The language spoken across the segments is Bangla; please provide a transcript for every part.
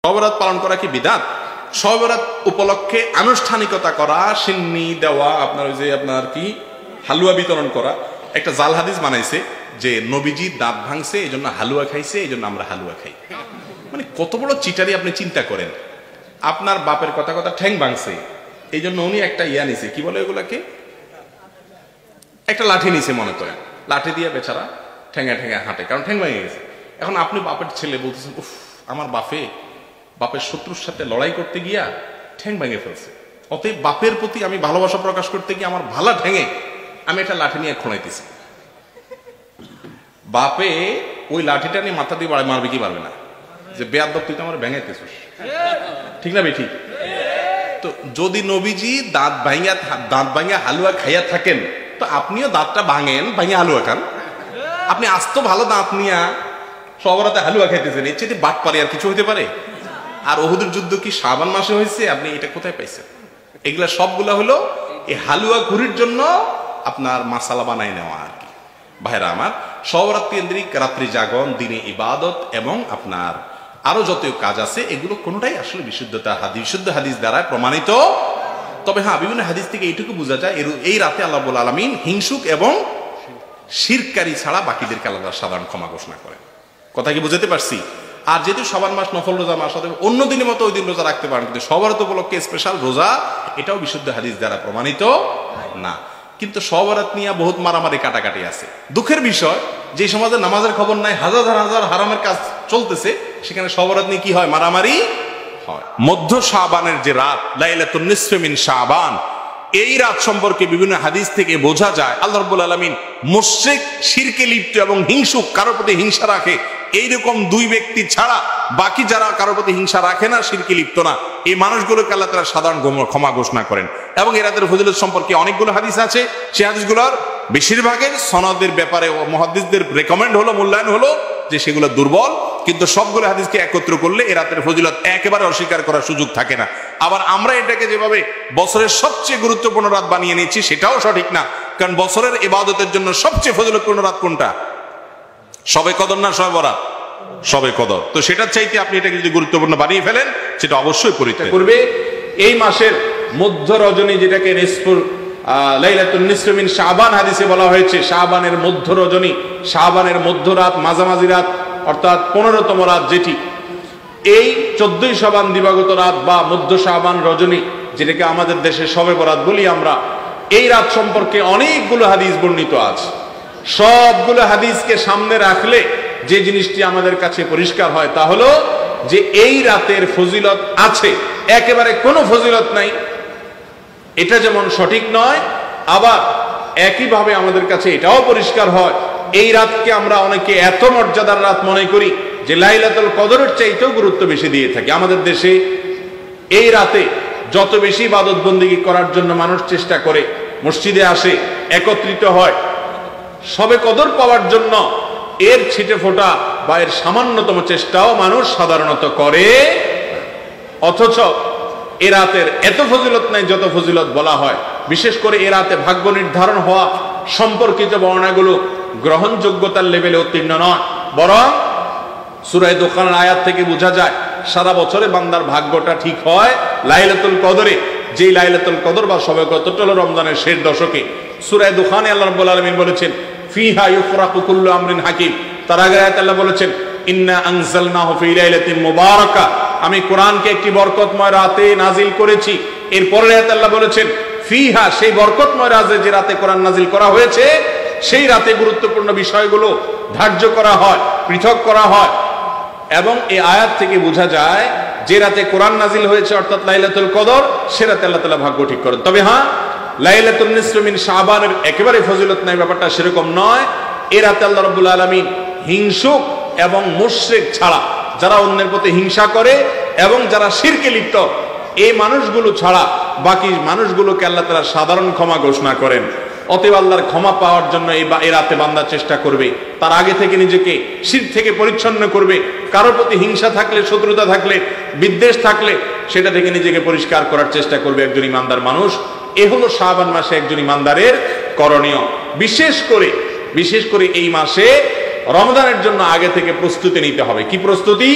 শবে বরাত পালন করা কি বিদআত? শবে বরাত উপলক্ষে আনুষ্ঠানিকতা করা, সিন্নি দেওয়া, আপনার ওই যে আপনার কি হালুয়া বিতরণ করা, একটা জাল হাদিস বানাইছে যে নবীজি দাঁত ভাঙছে এই জন্য হালুয়া খাইছে, এই জন্য আমরা হালুয়া খাই। মানে কত বড় চিটারি আপনি চিন্তা করেন। আপনার বাপের কথা কথা ঠ্যাং ভাঙছে এই জন্য উনি একটা ইয়া নিছে, কি বলে এগুলাকে, একটা লাঠি নিছে মনে করেন, লাঠি দিয়ে বেচারা ঠ্যাঙা ঠ্যাঙা হাঁটে, কারণ ঠ্যাং ভেঙে গেছে। এখন আপনি বাপের ছেলে বলতেছেন, উফ আমার বাপের শত্রুর সাথে লড়াই করতে গিয়া ঠ্যাং ভেঙে ফেলছে, অতএব বাপের প্রতি আমি ভালোবাসা প্রকাশ করতে গিয়ে আমার ভালা ঠ্যাঙে আমি একটা লাঠি নিয়ে খোঁড়াইতেছি। বাপে ওই লাঠিটা নিয়ে মাথা দিয়ে মারবে কি পারবে না, যে বেয়াদব তুই তো আমার ভেঙাইতেছিস, ঠিক না বেঠিক? তো যদি নবীজি দাঁত ভাঙিয়া হালুয়া খাইয়া থাকেন, তো আপনিও দাঁতটা ভাঙেন, ভাঙিয়া হালুয়া খান। আপনি আস্ত ভালো দাঁত নিয়া সবরাতে হালুয়া খাইতেছেন, এর চেয়ে বাট পারে আর কিছু হইতে পারে? আর উহুদের যুদ্ধ কি শাবান মাসে হয়েছে? আপনি এটা কোথায় পাইছেন? এগুলা সবগুলা হলো এই হালুয়া ঘুরির জন্য আপনার মাসালা বানাই নেওয়া আর কি। ভাইরা আমার, সবরাত কেন্দ্রিক রাত্রি জাগরণ, দিনে ইবাদত এবং আপনার আরো যত কাজ আছে, এগুলো কোনোটাই আসলে বিশুদ্ধ হাদিস দ্বারা প্রমাণিত। তবে হ্যাঁ, বিভিন্ন হাদিস থেকে এইটুকু বোঝা যায় এই রাতে আল্লাহ রাব্বুল আলামিন হিংসুক এবং শিরকারী ছাড়া বাকিদেরকে আল্লাহ সাধারণ ক্ষমা ঘোষণা করেন। কথা কি বুঝাতে পারছি? আর যেহেতু শাবান মাস নফল রোজা মাস, অন্য দিনের মতো ওই দিন রোজা রাখতে পারেন, কিন্তু সবরাত উপলক্ষে স্পেশাল রোজা, এটাও বিশুদ্ধ হাদিস দ্বারা প্রমাণিত না। কিন্তু সবরাত নিয়ে বহুত মারামারি কাটাকাটি আছে। দুঃখের বিষয়, যে সমাজে নামাজের খবর নাই, হাজার হাজার হারামের কাজ চলতেছে, সেখানে সবরাত নিয়ে কি হয়? মারামারি হয়। মধ্য শাবানের যে রাত, লাইলাতুন নিসফি মিন শাবান, এই রাত সম্পর্কে বিভিন্ন হাদিস থেকে বোঝা যায় আল্লাহ রাব্বুল আলামিন মুশরিক, শিরকে লিপ্ত এবং হিংসুক, কারোর প্রতি হিংসা রাখে, এইরকম দুই ব্যক্তি ছাড়া বাকি যারা কারোর প্রতি হিংসা রাখে না, শিরকে লিপ্ত না, এই মানুষগুলোকে আল্লাহ তাআলা সাধারণ ক্ষমা ঘোষণা করেন। এবং এই রাতের ফজিলত সম্পর্কে অনেকগুলো হাদিস আছে। সেই হাদিসগুলোর বেশিরভাগের সনদের ব্যাপারে মুহাদ্দিসদের রেকমেন্ড হলো, মূল্যায়ন হলো যে সেগুলো দুর্বল, কিন্তু সবগুলো হাদিসকে একত্র করলে এই রাতের ফজিলত একেবারে অস্বীকার করার সুযোগ থাকে না। আবার আমরা এটাকে যেভাবে বছরের সবচেয়ে গুরুত্বপূর্ণ রাত বানিয়ে নিচ্ছি, সেটাও সঠিক না। কারণ বছরের ইবাদতের জন্য সবচেয়ে ফজিলতপূর্ণ রাত কোনটা? শবে কদর না শবে বরাত? শবে কদর। তো সেটার চাইতে আপনি এটাকে যদি গুরুত্বপূর্ণ বানিয়ে ফেলেন, সেটা অবশ্যই পরিত্যাগ করবে। এই মাসের মধ্য রজনী, যেটাকে লাইলাতুন নিসফি মিন শাবান হাদিসে বলা হয়েছে, শাবানের মধ্য রজনী, শাবানের মধ্য রাত, মাঝামাঝি রাত, অর্থাৎ 15তম রাত, যেটি এই 14ই শাবান দিবাগত রাত বা মধ্য শাবান রজনী, যেটাকে আমাদের দেশে শবে বরাত বলি আমরা, এই রাত সম্পর্কে অনেকগুলো হাদিস বর্ণিত আছে। সবগুলো হাদিসকে সামনে রাখলে যে জিনিসটি আমাদের কাছে পরিষ্কার হয় তা হলো যে এই রাতের ফজিলত আছে, একেবারে কোনো ফজিলত নাই, এটা যেমন সঠিক নয়, আবার একইভাবে আমাদের কাছে এটাও পরিষ্কার হয় এই রাতকে আমরা অনেকে এত মর্যাদার রাত মনে করি যে লাইলাতুল কদরের চাইতেও গুরুত্ব বেশি দিয়ে থাকি। আমাদের দেশে এই রাতে যত বেশি ইবাদত বন্দেগী করার জন্য মানুষ চেষ্টা করে, মসজিদে আসে, একত্রিত হয়, শবে কদর পাওয়ার জন্য এর ছিটে ফোটা বা এর সামান্যতম চেষ্টাও মানুষ সাধারণত করে, অথচ এ রাতের এত ফজিলত নাই যত ফজিলত বলা হয়। বিশেষ করে এ রাতে ভাগ্য নির্ধারণ হওয়া সম্পর্কিত বর্ণনাগুলো গ্রহণযোগ্যতার লেভেলে উত্তীর্ণ নয়, বরং সূরা দুখানের আয়াত থেকে বোঝা যায় সারা বছরে বান্দার ভাগ্যটা ঠিক হয় লাইলাতুল কদরে। যেই লাইলাতুল কদর বা শবে কদর হলো রমজানের শেষ দশকে। সূরা দুখানে আল্লাহ রাব্বুল আলামিন বলেছেন ফিহা ইউফরাকু কুল্লু আমরিন হাকিম। তার আগের আয়াতে আল্লাহ বলেছেন ইন্না আনজালনাহু ফি লাইলাতিন মুবারাকা, আমি কোরআনকে একটি বরকতময় রাতে নাজিল করেছি। এরপরের আয়াতে আল্লাহ বলেছেন ফিহা, সেই বরকতময় রাতে যে রাতে কোরআন নাজিল করা হয়েছে, সেই রাতে গুরুত্বপূর্ণ বিষয়গুলো ধার্য করা হয়, পৃথক করা হয়। এবং এই আয়াত থেকে বোঝা যায় যে রাতে কোরআন নাজিল হয়েছে অর্থাৎ লাইলাতুল কদর, সে রাতে আল্লাহ তাআলা ভাগ্য ঠিক করেন। তবে হ্যাঁ, লাইলাতুন নিসফি মিন শাবানের একেবারে ফজিলত নাই, ব্যাপারটা সেরকম নয়। এ রাতে আল্লাহ রাব্বুল আলামিন হিংসুক এবং মুশরিক ছাড়া, যারা অন্যের প্রতি হিংসা করে এবং যারা শিরকে লিপ্ত, এই মানুষগুলো ছাড়া বাকি মানুষগুলোকে আল্লাহ তাআলা সাধারণ ক্ষমা ঘোষণা করেন। অতএব আল্লাহর ক্ষমা পাওয়ার জন্য এই রাতে বান্দা চেষ্টা করবে, তার আগে থেকে নিজেকে শিরক থেকে পরিচ্ছন্ন করবে। কারোর প্রতি হিংসা থাকলে, শত্রুতা থাকলে, বিদ্বেষ থাকলে সেটা থেকে নিজেকে পরিষ্কার করার চেষ্টা করবে একজন ইমানদার মানুষ। এ হলো শাবান মাসে একজন ইমানদারের করণীয়। বিশেষ করে এই মাসে রমজানের জন্য আগে থেকে প্রস্তুতি নিতে হবে। কি প্রস্তুতি?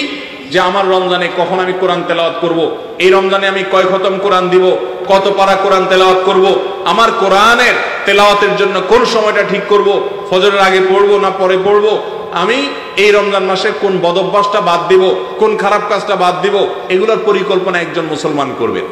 যে আমার রমজানে কখন আমি কোরআন তেলাওয়াত করব, এই রমজানে আমি কয় খতম কোরআন দিব, কত পারা কোরআন তেলাওয়াত করব, আমার কোরআনের তেলাওয়াতের জন্য কোন সময়টা ঠিক করব, ফজরের আগে পড়বো না পরে পড়বো, আমি এই রমজান মাসে কোন বদভ্যাসটা বাদ দিব, কোন খারাপ কাজটা বাদ দিব, এগুলোর পরিকল্পনা একজন মুসলমান করবেন।